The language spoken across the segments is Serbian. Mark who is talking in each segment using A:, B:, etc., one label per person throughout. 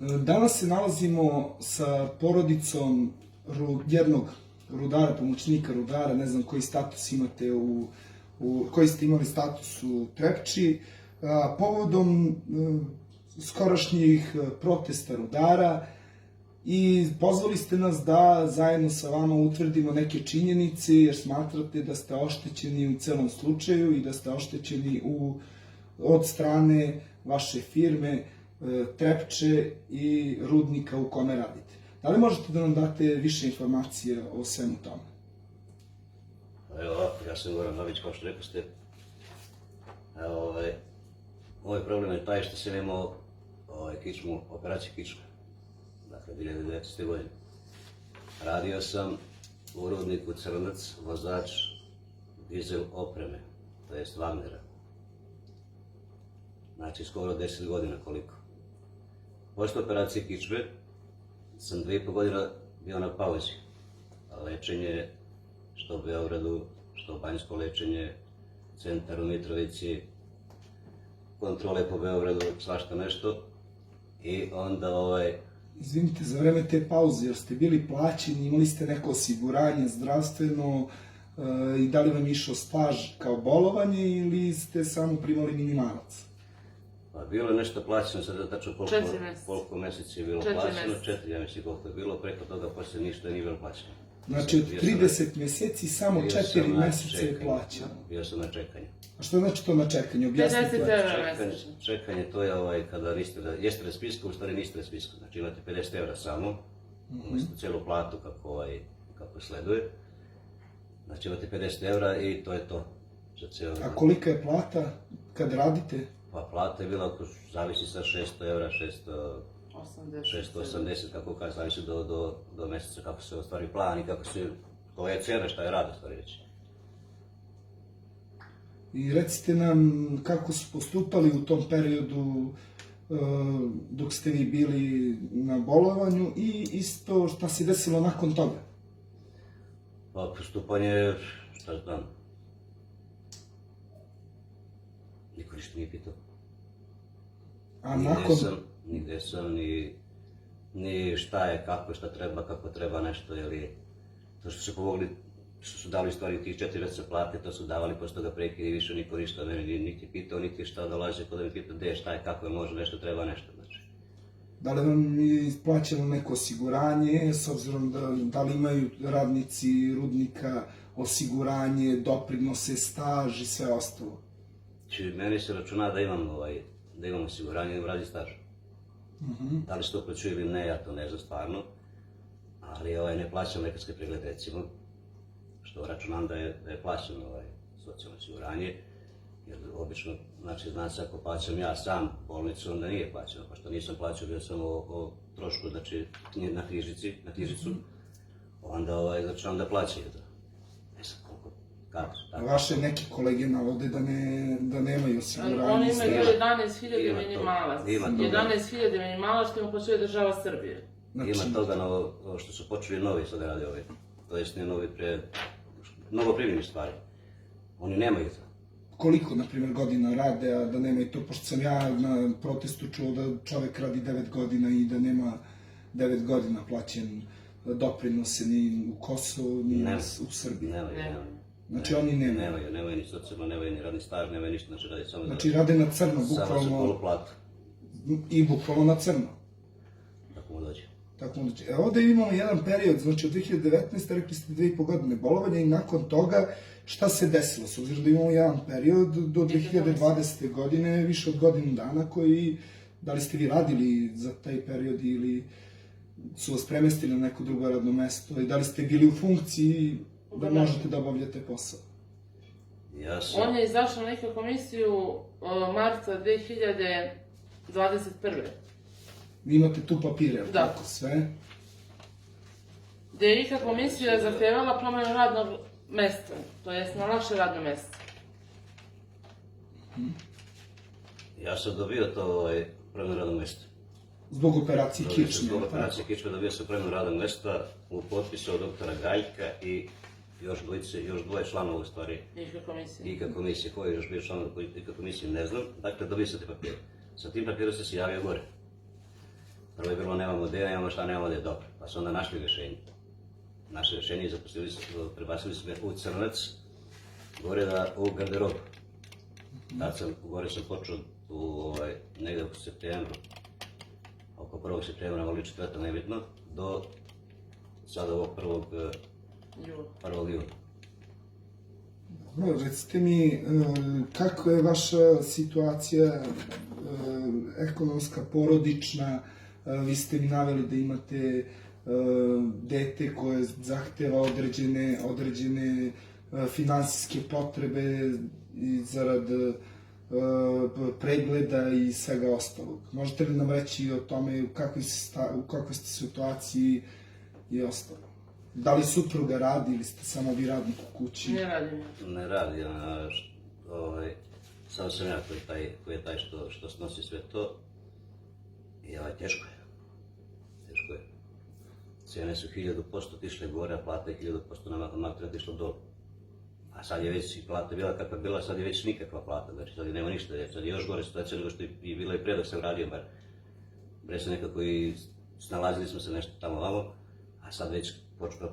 A: Danas se nalazimo sa porodicom jednog rudara, pomoćnika rudara, ne znam koji status imate koji ste imali status u Trepči, povodom skorašnjih protesta rudara i pozvali ste nas da zajedno sa vama utvrdimo neke činjenice jer smatrate da ste oštećeni u celom slučaju i da ste oštećeni od strane vaše firme Trepče i rudnika u kome radite. Da li možete da nam date više informacije o svemu tome?
B: Evo ovako, ja sam Goran Babić, kao što rekao ste. Ovaj problem je taj što sam imao kičmu, operaciju kičme, dakle 2019. godine. Radio sam u rudniku Crnac, vozač dizel opreme, to jest Wagnera. Znači skoro 10 godina koliko. Posle operacije kičme sam 2,5 godina bio na pauzi. Lečenje, što u Beogradu, što banjsko lečenje, centar u Mitrovici, kontrole po Beogradu, svašta nešto. I onda
A: Izvinite, za vreme te pauze, jer ste bili plaćeni, imali ste neko osiguranje zdravstveno i da li vam je išao staž kao bolovanje ili ste samo primali minimalac?
B: Pa bilo je nešto plaćeno, sad da tačno koliko meseci je bilo plaćeno, 4, ja mislim koliko je bilo, preko toga poslije ništa nije bilo plaćeno.
A: Znači od 30 meseci samo 4 meseca je plaćeno.
B: Bio sam na čekanju.
A: A što znači to na čekanju? Objasnite.
B: Čekanje to je kada jeste na spisku, u stvari niste na spisku. Znači imate 50 € samo, umjesto cijelu platu kako sleduje. Znači imate 50 € i to je to.
A: A kolika je plata kad radite?
B: Pa plata je bila, zavisi sa 600 €, 680, kako kaže, zavisi do mjeseca kako se ostvari plan i kako se, koja je cena, šta je rad, ostvari reći.
A: I recite nam kako su postupali u tom periodu dok ste vi bili na bolovanju i isto šta se desilo nakon toga?
B: Pa postupanje, šta znam, niko ništa nije pitao.
A: A nakon?
B: Nigde sam, ni šta je, šta treba, kako treba nešto, ili to što su pomogli, što su dali stvari tih 4 meseca plate, to su davali, posle toga prekid i više niko ništa mene niti pitao, niti šta dolaze, kod da mi pitao gde, šta je, kako je, može nešto, treba nešto, znači.
A: Da li vam je isplaćeno neko osiguranje, s obzirom da li imaju radnici rudnika osiguranje, doprinose, staž i sve ostalo?
B: Znači, meni se računa da imam osiguranje, imam radni staž. Da li se to uplaćuje ili ne, ja to ne znam stvarno, ali ne plaćam lekarske preglede, recimo, što računam da je plaćeno socijalno osiguranje, jer obično, znači, zna se ako plaćam ja sam bolnicu, onda nije plaćeno, pa što nisam plaćao, bio sam o trošku, znači, na knjižicu, onda računam da plaćaju to. Ne znam koliko, kako.
A: Vaše neki kolege navode da nemaju osiguranje.
C: Oni imaju 11.000 minimalac. 11.000 minimalac što im uplaćuje država Srbije.
B: Ima toga što su počeli novi sad radi to jest ne novi novo primjeni stvari. Oni nemaju to.
A: Koliko, na primjer, godina rade, a da nemaju to, pošto sam ja na protestu čuo da čovek radi 9 godina i da nema 9 godina plaćen doprinose ni u Kosovu, ni u Srbiji.
B: Nemaju.
A: Znači oni nemaju.
B: Nemaju ni socijalno, nemaju ni radni staž, nemaju ništa, znači radi samo...
A: Znači rade na crno, bukvalno...
B: Samo su poluplatu.
A: I bukvalno na crno.
B: Tako mu dođe.
A: Ovde imamo jedan period, znači od 2019. rekli ste 2,5 godine bolovanja i nakon toga šta se desilo? S obzirom da imamo jedan period do 2020. godine, više od godinu dana koji, da li ste vi radili za taj period ili su vas premestili na neko drugo radno mesto i da li ste bili u funkciji da možete da obavljate posao?
C: On je izašao na neku komisiju marca 2021.
A: Vi imate tu papire, tako sve?
C: Gde je IKA komisija zahtevala promenu radnog mesta, to jest na lakše radno mesto.
B: Ja sam dobio to promenu radnog mesta.
A: Zbog operacije kičme?
B: Zbog operacije kičme dobio sam promenu radnog mesta u potpisu od doktora Galjka i još dvoje članova u stvari. IKA komisije. IKA komisije, koji je još bio članova IKA komisije, ne znam. Dakle, dobio sam te papire. Sa tim papirom sam se javio gore. Prvo je bilo nemamo gde, nemamo šta, nemamo gde, dobro. Pa su onda našli rješenje. Naše rješenje je prebacili su me u Crnac, gore u garderobu. Gore sam počeo negde oko septembru, oko 1. septembra, ali 4. nebitno, do sada ovog 1. jula.
A: Dobro, recite mi, kako je vaša situacija ekonomska, porodična? Vi ste mi naveli da imate dete koje zahteva određene finansijske potrebe zarad pregleda i svega ostalog. Možete li nam reći o tome u kakvoj ste situaciji i ostalo? Da li supruga radi ili ste samo vi radnik u kući?
C: Ne radim.
B: Ne radi, samo sam ja koji je taj što snosi sve to. I teško je. Teško je. Cijene su 1000% otišle gore, a plata je 1000% makar otišla dole. A sad je već i plata bila kakva je bila, sad je već nikakva plata, znači sad nema ništa, sad je još gore situacija nego što je bila i pre dok sam radio, bar se nekako i snalazili smo se nešto tamo vamo, a sad već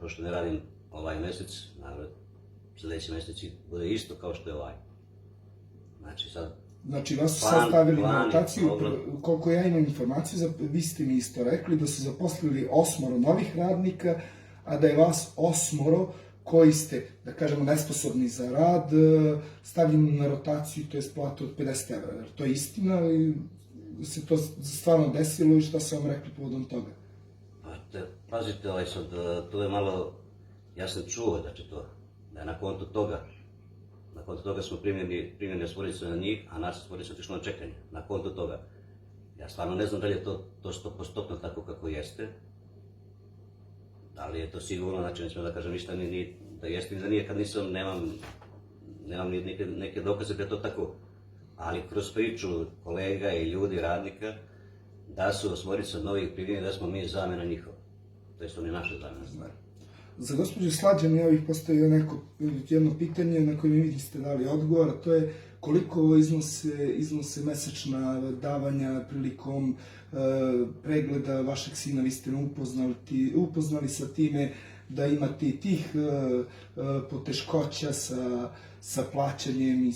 B: pošto ne radim ovaj mesec, naravno, sljedeći mesec bude isto kao što je ovaj. Znači sad...
A: Znači, vas su sad stavili na rotaciju, koliko ja imam informaciju, vi ste mi isto rekli da su zaposlili 8 novih radnika, a da je vas 8 koji ste, da kažemo, nesposobni za rad, stavljeni na rotaciju, to je platu od 50 evra. To je istina ili se to stvarno desilo i šta su vam rekli povodom toga?
B: Pazite, sad, to je malo, ja sam čuo da je na kontu toga smo primljeni stvoricu na njih, a naša stvorica otišla na čekanje, na kontu toga. Ja stvarno ne znam da li je to 100% tako kako jeste, da li je to sigurno, znači nećemo da kažem ništa ni da jeste ni da nije, kad nemam ni neke dokaze da je to tako. Ali kroz priču kolega i ljudi, radnika, da su osmorica novih primljeni, da smo mi zamena njihova. To je oni naše zamena.
A: Za gospođu Slađan ja bih postavio jedno pitanje na koje mi niste dali odgovor, a to je koliko iznose mesečna davanja prilikom pregleda vašeg sina. Vi ste me upoznali sa time da imate i tih poteškoća sa plaćanjem i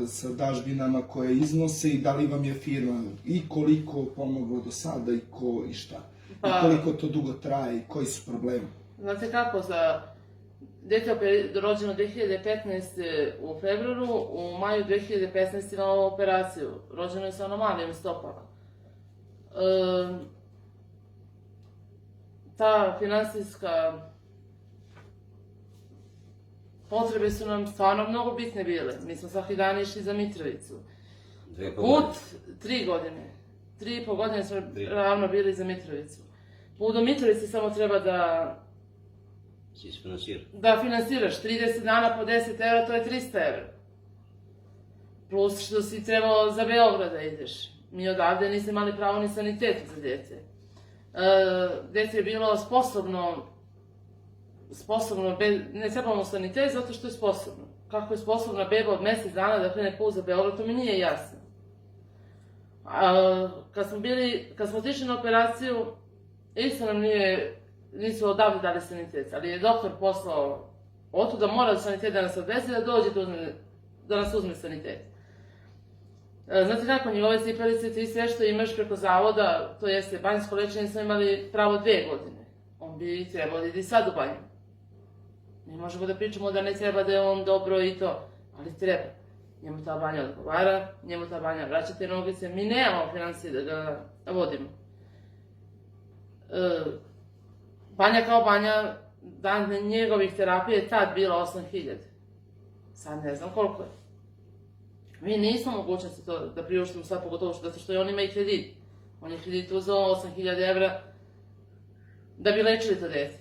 A: sa dažbinama koje iznose i da li vam je firma i koliko pomoglo do sada i ko i šta. I koliko to dugo traje i koji su problemi.
C: Znate kako, za dete rođeno 2015. u februaru, u maju 2015. imamo operaciju. Rođeno je sa anomalijom stopala. Ta finansijska potrebe su nam stvarno mnogo bitne bile. Mi smo svaki dan išli za Mitrovicu. Put 3 godine. 3,5 godine smo ravno bili za Mitrovicu. Put do Mitrovice samo treba da finansiraš 30 dana po 10 evra, to je 300 evra. Plus što si trebao za Beograd da ideš. Mi odavde nismo imali pravo ni sanitetu za dete. Dete je bilo sposobno, ne trebamo mu sanitet zato što je sposobno. Kako je sposobna beba od mjesec dana da krene put za Beograd, to mi nije jasno. Kad smo otišli na operaciju, isto nam nisu odavde dali sanitet, ali je doktor poslao oto da mora sanitet da nas odveze, da dođe da nas uzme sanitet. Znate kako, njegove cipelice, ti sve što imaš preko zavoda, to jeste banjsko lečenje, smo imali pravo 2 godine. On bi trebao da ide i sad u banju. Mi možemo da pričamo da ne treba, da je on dobro i to, ali treba. Njemu ta banja odgovara, njemu ta banja vraća te nogice, mi nemamo financije da ga vodimo. Banja kao banja, dan njegovih terapija je tad bila 8.000. Sad ne znam koliko je. Mi nismo mogućnosti to da priuštimo sad, pogotovo zato što on ima i kredit. On je kredit uzeo 8.000 evra da bi lečili to dete.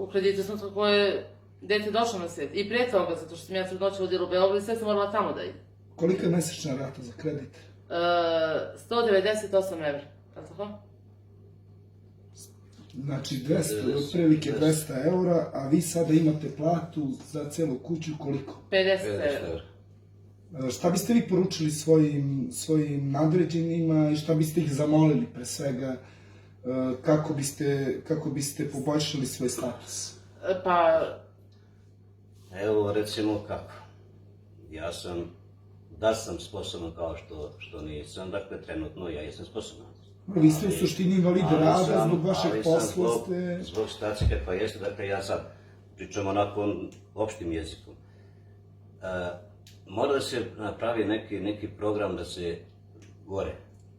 C: U kreditu sam to koje dete došlo na svijet. I pre toga, zato što sam ja trudnoću vodila u Beogradu i sve sam morala tamo da ide.
A: Kolika je mesečna rata za kredit?
C: 198 evra. Je li tako?
A: Znači otprilike 200 eura, a vi sada imate platu za celu kuću koliko?
C: 50 evra.
A: Šta biste vi poručili svojim nadređenima i šta biste ih zamolili pre svega kako biste poboljšali svoj status?
C: Pa,
B: Evo, recimo kako. Ja sam, da sam sposoban kao što nisam, dakle, trenutno ja jesam sposoban.
A: Vi ste u suštini invalid rada, zbog vašeg
B: ali
A: posla
B: sam
A: ste...
B: zbog situacije kakva jeste, dakle, ja sad pričam onako opštim jezikom. Mora da se napravi neki program da se gore,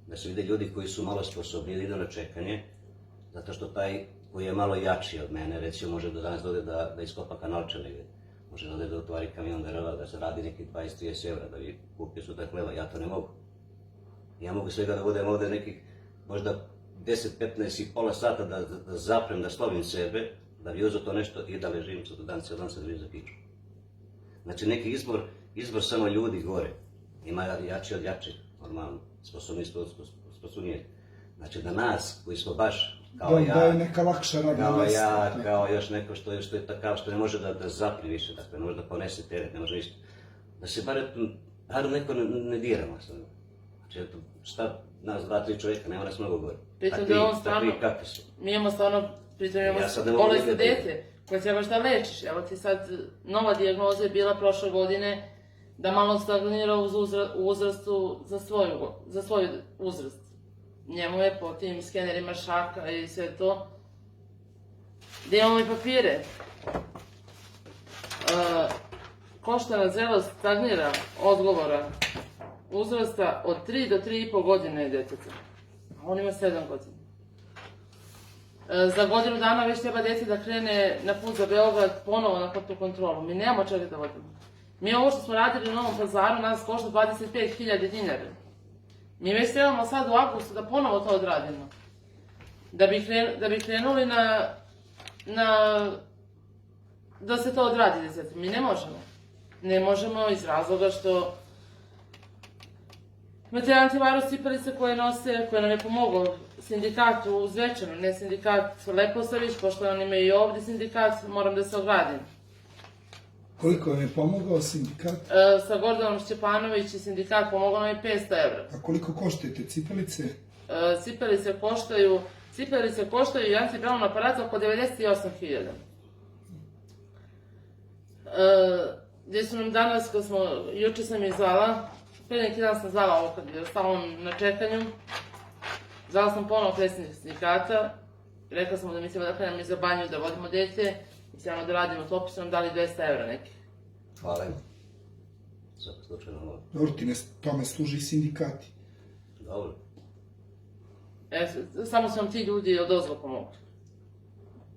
B: da se vide ljudi koji su malo sposobni da idu na čekanje, zato što taj koji je malo jači od mene, recimo može do danas dode da iskopa kanalče negde, može da ode da otvari kamion drva, da se radi neki 20-30 evra, da bi kupio sutak hleba, ja to ne mogu. Ja mogu svega da budem ovde nekih možda 10, 15 i pola sata da zaprem, da slovim sebe, da bi uzeo to nešto i da ležim do dan, cijel dan se držim za kiču. Znači neki izbor samo ljudi gore, ima jači od jačih, normalno, sposobnije. Znači da nas, koji smo baš kao ja,
A: Da je neka lakša radna mesta.
B: kao još neko što je takav, što ne može da zapne više, dakle, ne može da ponese teret, ne može ništa. Da se bar neko ne dira nas. Znači, eto, šta nas 2-3 čovjeka, nema nas mnogo gore.
C: pritom da je on stvarno,
B: Takvi kakvi su.
C: mi imamo stvarno, pritom imamo
B: Ja sad ne mogu
C: bolesno
B: vidjeti.
C: dete koje trebaš da lečiš. Evo ti sad, nova dijagnoza je bila prošle godine da malo stagnira u uzrastu za svoj uzrast. Njemu je po tim skenerima šaka i sve to. Da imamo i papire. Koštana zrelost stagnira odgovora uzrasta od 3 do 3,5 godine deteta. A on ima 7 godina. Za godinu dana već treba dete da krene na put za Beograd ponovo na putnu kontrolu. Mi nemamo čega da vodimo. Mi ovo što smo radili u Novom Pazaru nas košta 25.000 dinara. Mi već trebamo sad u avgustu da ponovo to odradimo. Da bi krenuli da se to odradi desetom. Mi ne možemo. Ne možemo iz razloga što imate antivirus cipelice koje nam je pomogao sindikat u Zvečanu, ne sindikat Leposavić, pošto on ima i ovdje sindikat, moram da se ogradim.
A: Koliko vam je pomogao sindikat?
C: Sa Gordanom Šćepanović i sindikat pomogao nam je 500 evra.
A: A koliko koštaju te cipelice?
C: Cipelice koštaju i antibalon aparat oko 98.000. Gdje su nam danas, juče sam ih zvala, pre neki dan sam zvala ovo kad je stalo na čekanju, zvala sam ponovo predsjednika sindikata, rekla sam mu da mi treba da krenemo iz za banju da vodimo dete, i sjamo da radimo to, su nam dali 200 evra neki.
B: Hvala im. Svaki slučaj normalno.
A: Dobro, tome služi sindikati.
B: Dobro.
A: Samo su nam ti ljudi od ozgo pomogli.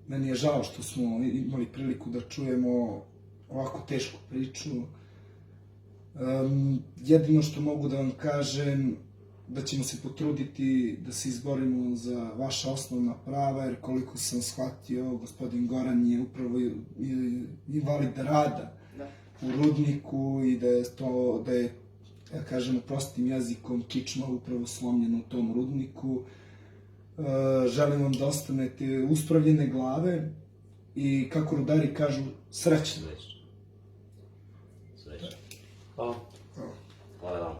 A: Meni je žao što smo imali priliku da čujemo ovako tešku priču. Jedino što mogu da vam kažem, da ćemo se potruditi da se izborimo za vaša osnovna prava, jer koliko sam shvatio, gospodin Goran je upravo invalid rada u rudniku i da je, ja kažem, prostim jezikom, kičma upravo slomljena u tom rudniku. Želim vam da ostanete uspravljene glave i, kako rudari kažu, srećni.
B: Srećno. Hvala. Hvala vam.